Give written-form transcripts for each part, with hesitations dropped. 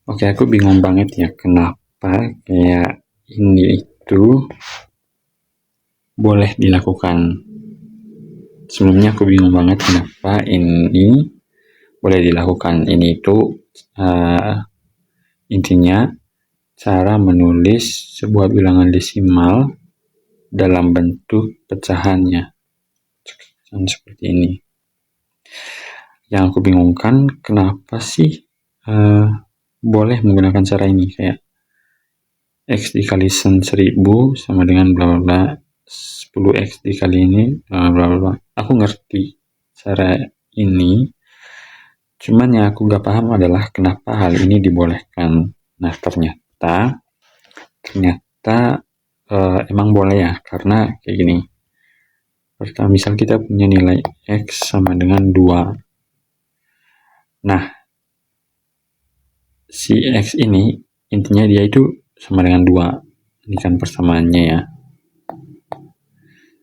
Oke, aku bingung banget ya kenapa kayak ini itu boleh dilakukan. Sebelumnya aku bingung banget kenapa ini boleh dilakukan. Ini itu uh, intinya cara menulis sebuah bilangan desimal dalam bentuk pecahannya. Seperti ini. Yang aku bingungkan kenapa sih boleh menggunakan cara ini, kayak X dikali 1000 sama dengan bla bla bla, 10X dikali ini bla bla bla. Aku ngerti cara ini, cuman yang aku gak paham adalah kenapa hal ini dibolehkan. Nah ternyata emang boleh ya, karena kayak gini. Pertama, misal kita punya nilai X sama dengan 2. Nah si X ini intinya dia itu sama dengan 2. Ini kan persamaannya ya.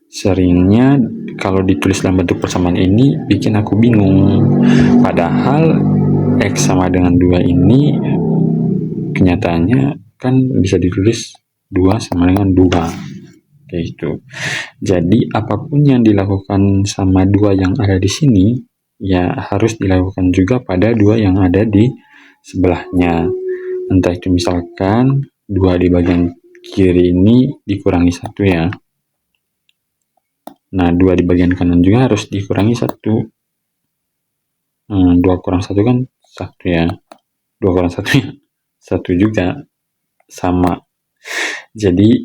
Seringnya kalau ditulis dalam bentuk persamaan ini bikin aku bingung. Padahal X sama dengan 2 ini kenyataannya kan bisa ditulis 2 sama dengan 2. Kayak gitu. Jadi apapun yang dilakukan sama 2 yang ada di sini, ya harus dilakukan juga pada 2 yang ada di sebelahnya. Entah itu misalkan 2 di bagian kiri ini dikurangi 1 ya. Nah 2 di bagian kanan juga harus dikurangi 1. 2 kurang 1 kan 1 ya. 2 kurang 1 ya 1 juga, sama. Jadi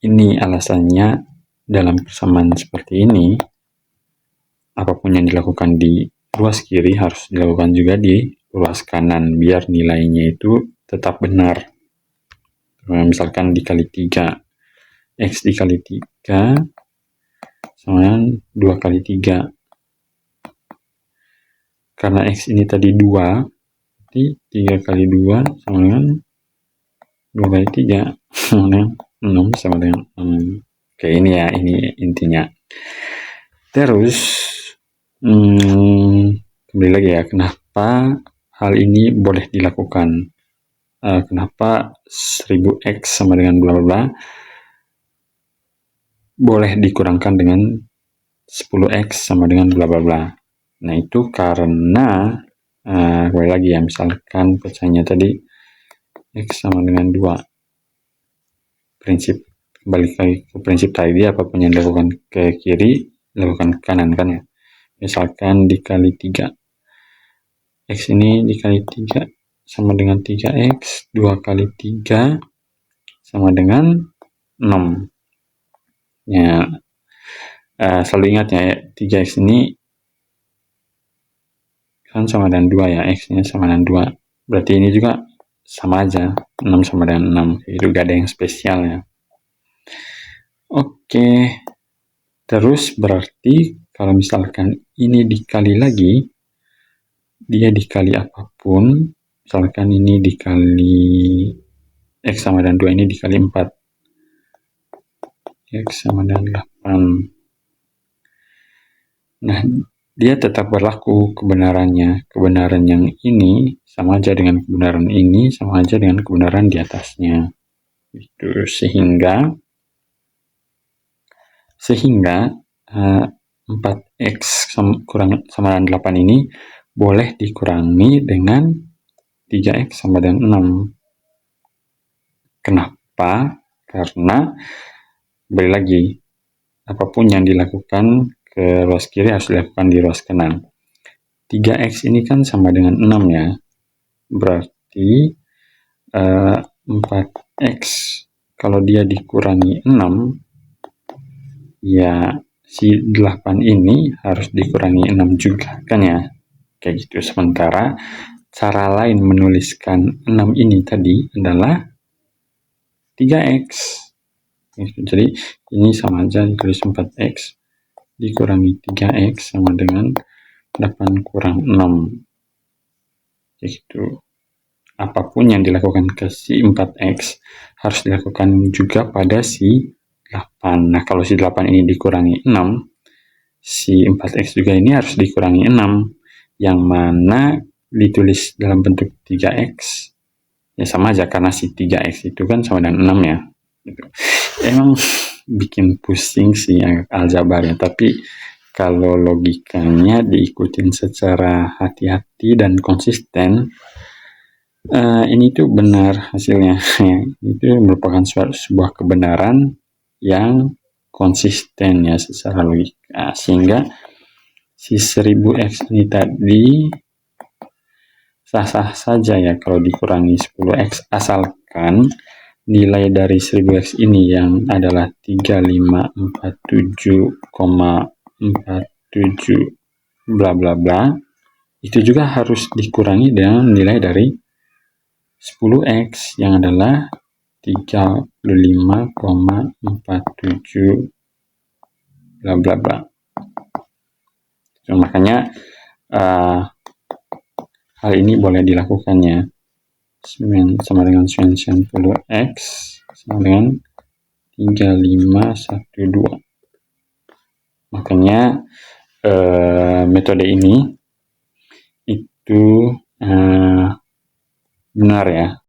ini alasannya dalam persamaan seperti ini, apapun yang dilakukan di ruas kiri harus dilakukan juga di ruas kanan biar nilainya itu tetap benar. Misalkan dikali 3, X dikali 3 sama dengan 2 kali 3. Karena X ini tadi 2, berarti 3 kali 2 sama dengan 2 kali 3 sama dengan 6 sama dengan 6. Oke, ini ya, ini intinya. Terus kembali lagi ya, kenapa hal ini boleh dilakukan? Kenapa 1000X sama dengan bla bla bla boleh dikurangkan dengan 10X sama dengan bla bla bla. Nah itu karena kembali lagi ya, misalkan pecahannya tadi X sama dengan 2. Kembali ke prinsip tadi, apapun yang dilakukan ke kiri lakukan ke kanan kan ya. Misalkan dikali 3, X ini dikali 3 sama dengan 3X, 2 kali 3 sama dengan 6 ya. Selalu ingat ya, 3X ini kan sama dengan 2 ya, X nya sama dengan 2, berarti ini juga sama aja, 6 sama dengan 6, itu gak ada yang spesial ya. Oke, terus berarti kalau misalkan ini dikali lagi, dia dikali apapun, misalkan ini dikali X sama dengan 2, ini dikali 4, X sama dengan 8. Nah dia tetap berlaku kebenarannya. Kebenaran yang ini sama aja dengan kebenaran ini, sama aja dengan kebenaran di atasnya. Itu sehingga 4X sama dengan 8 ini boleh dikurangi dengan 3X sama dengan 6. Kenapa? Karena kembali lagi, apapun yang dilakukan ke ruas kiri harus dilakukan di ruas kanan. 3X ini kan sama dengan 6 ya, berarti 4X kalau dia dikurangi 6, ya si 8 ini harus dikurangi 6 juga kan ya, kayak gitu. Sementara cara lain menuliskan 6 ini tadi adalah 3X. Jadi ini sama aja, ditulis 4X dikurangi 3X sama dengan 8 kurang 6. Gitu. Apapun yang dilakukan ke si 4X harus dilakukan juga pada si 8. Nah kalau si 8 ini dikurangi 6, si 4X juga ini harus dikurangi 6, yang mana ditulis dalam bentuk 3X Ya sama aja karena si 3x itu kan sama dengan 6 ya. Gitu. Emang bikin pusing sih aljabarnya, tapi kalau logikanya diikutin secara hati-hati dan konsisten, ini tuh benar hasilnya. Itu merupakan sebuah kebenaran yang konsisten ya secara logika, sehingga si 1000x ini tadi sah-sah saja ya kalau dikurangi 10x, asalkan nilai dari 1000x ini yang adalah 3547,47 bla bla bla, itu juga harus dikurangi dengan nilai dari 10x yang adalah 35,47 bla bla bla. So, makanya hal ini boleh dilakukannya. Sama dengan 90x sama dengan 3512. Makanya metode ini itu benar ya,